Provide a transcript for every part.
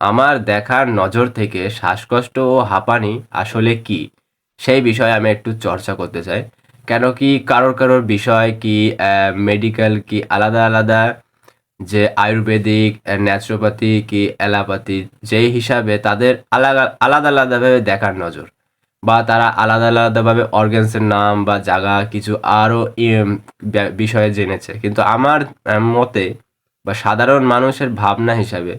আমার দেখার নজর থেকে শ্বাসকষ্ট ও হাঁপানি আসলে কি সেই বিষয়ে আমি একটু চর্চা করতে চাই। কেন কি কারোর বিষয় কি মেডিকেল কি আলাদা আলাদা, যে আয়ুর্বেদিক, ন্যাচুরোপ্যাথি কি অ্যালোপ্যাথি, যেই হিসাবে তাদের আলাদা আলাদা আলাদাভাবে দেখার নজর, বা তারা আলাদা আলাদাভাবে অর্গ্যানসের নাম বা জায়গা কিছু আরও বিষয়ে জেনেছে। কিন্তু আমার মতে বা সাধারণ মানুষের ভাবনা হিসাবে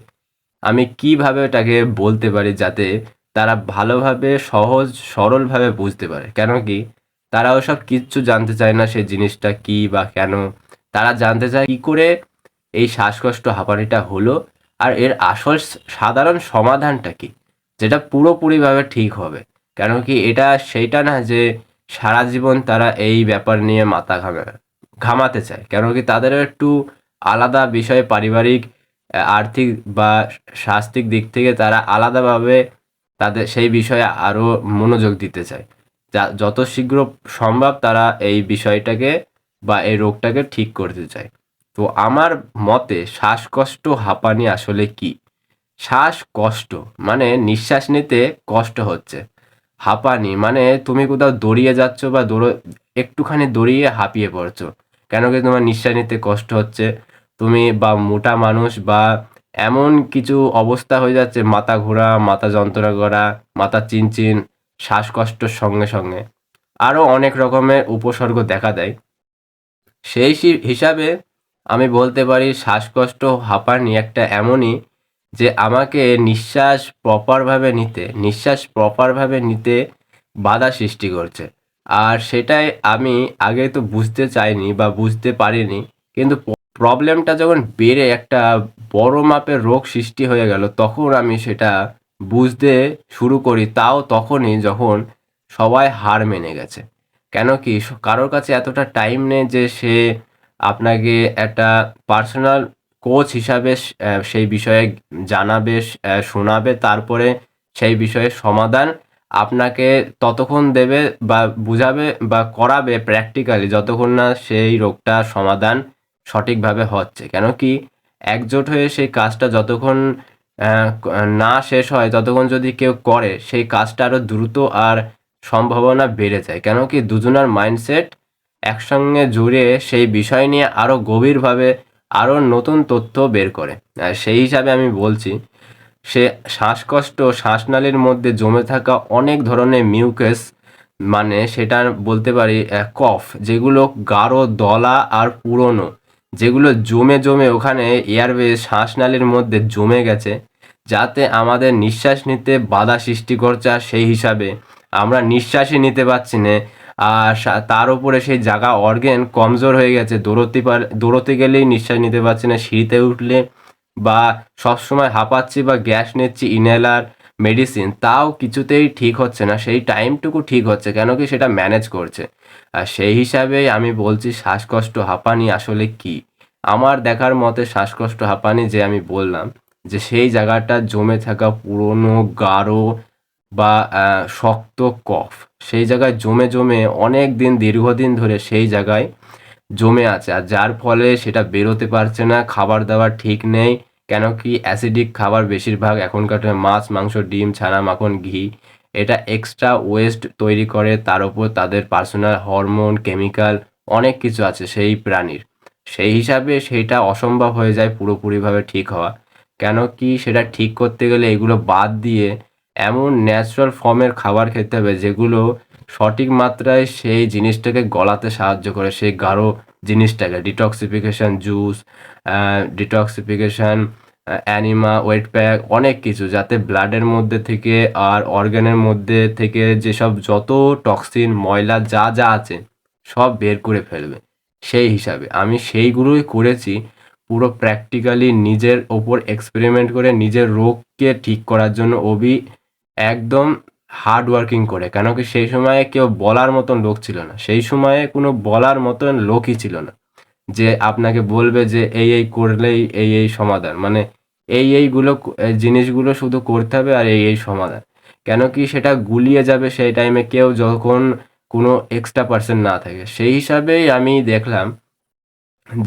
আমি কিভাবে এটাকে বলতে পারি যাতে তারা ভালোভাবে সহজ সরলভাবে বুঝতে পারে। কেন কি তারা ওসব কিচ্ছু জানতে চায় না, সেই জিনিসটা কি বা কেন। তারা জানতে চায় কি করে এই শ্বাসকষ্ট হাঁপানিটা হলো, আর এর আসল সাধারণ সমাধানটা কি, যেটা পুরোপুরিভাবে ঠিক হবে। কেন কি এটা সেইটা না যে সারা জীবন তারা এই ব্যাপার নিয়ে মাথা ঘামাতে চায়। কেন কি তাদেরও একটু আলাদা বিষয়, পারিবারিক, আর্থিক বা স্বাস্থ্যিক দিক থেকে তারা আলাদাভাবে তাদের সেই বিষয়ে আরও মনোযোগ দিতে চায়। যত শীঘ্র সম্ভব তারা এই বিষয়টাকে বা এই রোগটাকে ঠিক করতে চায়। তো আমার মতে শ্বাসকষ্ট হাঁপানি আসলে কি? শ্বাসকষ্ট মানে নিঃশ্বাস নিতে কষ্ট হচ্ছে। হাঁপানি মানে তুমি কোথাও দৌড়িয়ে যাচ্ছ বা একটুখানি দৌড়িয়ে হাঁপিয়ে পড়ছো। কেন কি তোমার নিঃশ্বাস নিতে কষ্ট হচ্ছে। তুমি বা মোটা মানুষ বা এমন কিছু অবস্থা হয়ে যাচ্ছে, মাথা ঘোরা, মাথা যন্ত্রণা করা, মাথা চিনচিন, শ্বাসকষ্টর সঙ্গে সঙ্গে আরও অনেক রকমের উপসর্গ দেখা দেয়। সেই হিসাবে আমি বলতে পারি শ্বাসকষ্ট হাঁপানি একটা এমনই, যে আমাকে নিঃশ্বাস প্রপারভাবে নিতে বাধা সৃষ্টি করছে। আর সেটাই আমি আগে তো বুঝতে চাইনি বা বুঝতে পারিনি, কিন্তু প্রবলেমটা যখন বেড়ে একটা বড় মাপের রোগ সৃষ্টি হয়ে গেল, তখন আমি সেটা বুঝতে শুরু করি। তাও তখনই যখন সবাই হার মেনে গেছে। কেন কি কারোর কাছে এতটা টাইম নেই যে সে আপনাকে একটা পার্সোনাল কোচ হিসাবে সেই বিষয়ে জানাবে, শোনাবে, তারপরে সেই বিষয়ে সমাধান আপনাকে ততক্ষণ দেবে বা বুঝাবে বা করাবে প্র্যাকটিক্যালি, যতক্ষণ না সেই রোগটা সমাধান সঠিকভাবে হচ্ছে। কেন কি একজোট হয়ে সেই কাজটা যতক্ষণ না শেষ হয়, ততক্ষণ যদি কেউ করে সেই কাজটা আরও দ্রুত আর সম্ভাবনা বেড়ে যায়। কেন কি দুজনের মাইন্ডসেট একসঙ্গে জুড়ে সেই বিষয় নিয়ে আরও গভীরভাবে আরও নতুন তথ্য বের করে। সেই হিসাবে আমি বলছি, সে শ্বাসকষ্ট শ্বাসনালীর মধ্যে জমে থাকা অনেক ধরনের মিউকাস, মানে সেটা বলতে পারি কফ, যেগুলো গাঢ় দলা আর পুরনো, যেগুলো জমে জমে ওখানে এয়ারওয়ে শ্বাসনালীর মধ্যে জমে গেছে, যাতে আমাদের নিঃশ্বাস নিতে বাধা সৃষ্টি করছে। আর সেই হিসাবে আমরা নিঃশ্বাসই নিতে পারছি না। আর তার উপরে সেই জায়গা অর্গ্যান কমজোর হয়ে গেছে, দৌড়তে গেলেই নিঃশ্বাস নিতে পারছি না, সিঁড়িতে উঠলে বা সবসময় হাঁপাচ্ছি বা গ্যাস নিচ্ছি ইনহেলার মেডিসিন, তাও কিছুতেই ঠিক হচ্ছে না। সেই টাইমটুকু ঠিক হচ্ছে, কেন কি সেটা ম্যানেজ করছে। আর সেই হিসাবেই আমি বলছি শ্বাসকষ্ট হাঁপানি আসলে কি। আমার দেখার মতে শ্বাসকষ্ট হাঁপানি যে আমি বললাম, যে সেই জায়গাটা জমে থাকা পুরনো গাঢ় বা শক্ত কফ, সেই জায়গায় জমে জমে অনেক দিন দীর্ঘদিন ধরে সেই জায়গায় জমে আছে, আর যার ফলে সেটা বেরোতে পারছে না। খাবার দাবার ঠিক নেই, কেন কি অ্যাসিডিক খাবার বেশিরভাগ এখনকার মাছ, মাংস, ডিম, ছানা, মাখন, ঘি, এটা এক্সট্রা ওয়েস্ট তৈরি করে। তার উপর তাদের পার্সোনাল হরমোন, কেমিক্যাল অনেক কিছু আছে সেই প্রাণীর। সেই হিসাবে সেইটা অসম্ভব হয়ে যায় পুরোপুরিভাবে ঠিক হওয়া। কেন কি সেটা ঠিক করতে গেলে এগুলো বাদ দিয়ে এমন ন্যাচারাল ফর্মের খাবার খেতে হবে, যেগুলো সঠিক মাত্রায় সেই জিনিসটাকে গলাতে সাহায্য করে, সেই গাঢ় জিনিসটাকে। Detoxification juice, detoxification enema, wet pack, অনেক কিছু, যাতে ব্লাডের মধ্যে থেকে আর অর্গানের মধ্যে থেকে যেসব যত টক্সিন, ময়লা যা যা আছে সব বের করে ফেলবে। সেই হিসাবে আমি সেইগুলোই করেছি, পুরো প্র্যাকটিক্যালি নিজের ওপর এক্সপেরিমেন্ট করে নিজের রোগকে ঠিক করার জন্য একদম হার্ড ওয়ার্কিং করে। কেন কি সেই সময়ে কেউ বলার মতন লোক ছিল না, সেই সময়ে কোনো বলার মতন লোকই ছিল না যে আপনাকে বলবে যে এই করলেই এই সমাধান, মানে এইগুলো জিনিসগুলো শুধু করতে হবে আর এই সমাধান। কেন কি সেটা গুলিয়ে যাবে সেই টাইমে কেউ যখন কোনো এক্সট্রা পার্সন না থাকে। সেই হিসাবেই আমি দেখলাম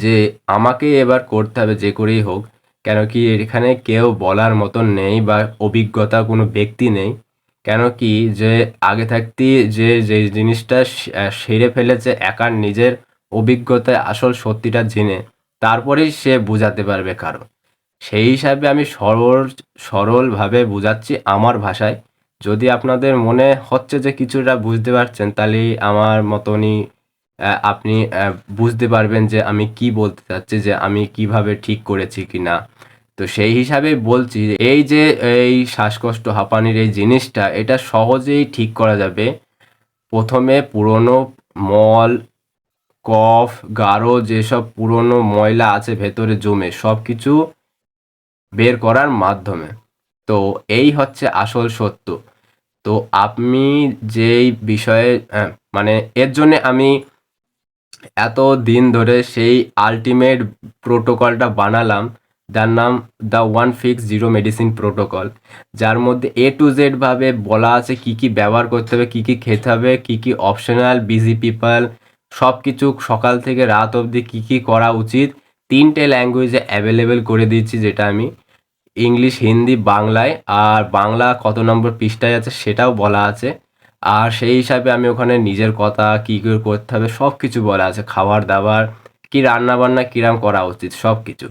যে আমাকেই এবার করতে হবে যে করেই হোক, কেন কি এখানে কেউ বলার মতন নেই বা অভিজ্ঞতা কোনো ব্যক্তি নেই। কেন কি যে আগে থাকতেই যে জিনিসটা সেরে ফেলেছে একার নিজের অভিজ্ঞতায় আসল সত্যিটা জেনে তারপরেই সে বোঝাতে পারবে কারো। সেই হিসাবে আমি সরলভাবে বুঝাচ্ছি আমার ভাষায়। যদি আপনাদের মনে হচ্ছে যে কিছুটা বুঝতে পারছেন তাহলেই আমার মতনই আপনি বুঝতে পারবেন যে আমি কি বলতে চাচ্ছি, যে আমি কিভাবে ঠিক করেছি কিনা। তো সেই হিসাবেই বলছি যে এই শ্বাসকষ্ট হাঁপানির এই জিনিসটা এটা সহজেই ঠিক করা যাবে। প্রথমে পুরনো মল, কফ, গাঢ় যেসব পুরনো ময়লা আছে ভেতরে জমে সব কিছু বের করার মাধ্যমে। তো এই হচ্ছে আসল সত্য। তো আপনি যেই বিষয়ে মানে এর জন্যে আমি এত দিন ধরে সেই আল্টিমেট প্রোটোকলটা বানালাম, যার নাম the one fix zero medicine protocol, যার মধ্যে এ টু জেড ভাবে বলা আছে কি কি ব্যবহার করতে হবে, কি কি খেতে হবে, কি কি অপশনাল, বিজি পিপল, সব কিছু সকাল থেকে রাত অবধি কি কি করা উচিত। 3টে ল্যাঙ্গুয়েজে অ্যাভেলেবেল করে দিচ্ছি, যেটা আমি ইংলিশ, হিন্দি, বাংলায়। আর বাংলা কত নম্বর পৃষ্ঠায় আছে সেটাও বলা আছে। আর সেই হিসাবে আমি ওখানে নিজের কথা কী করে করতে হবে সব কিছু বলা আছে, খাবার দাবার কি রান্না বান্না কিরাম করা উচিত সব কিছু।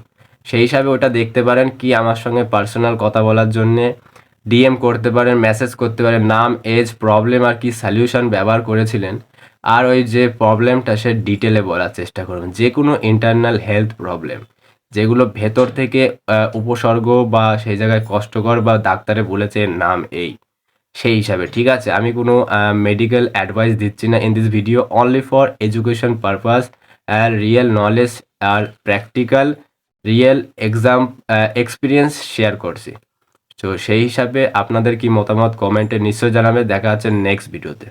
সেই হিসাবে ওটা দেখতে পারেন। কি আমার সঙ্গে পার্সোনাল কথা বলার জন্যে ডিএম করতে পারেন, মেসেজ করতে পারেন, নাম, এজ, প্রবলেম আর কি সলিউশন ব্যবহার করেছিলেন আর ওই যে প্রবলেমটা সে ডিটেলে বলার চেষ্টা করবেন। যে কোনো ইন্টারনাল হেলথ প্রবলেম যেগুলো ভেতর থেকে উপসর্গ বা সেই জায়গায় কষ্টকর বা ডাক্তারে বলেছে এর নাম এই, সেই হিসাবে। ঠিক আছে, আমি কোনো মেডিকেল অ্যাডভাইস দিচ্ছি না in this video, only for education purpose আর রিয়েল নলেজ আর practical real exam experience share করছি। তো সেই হিসাবে আপনাদের কি মতামত কমেন্টে নিশ্চয়ই জানাবে। দেখা হচ্ছে নেক্সট ভিডিওতে।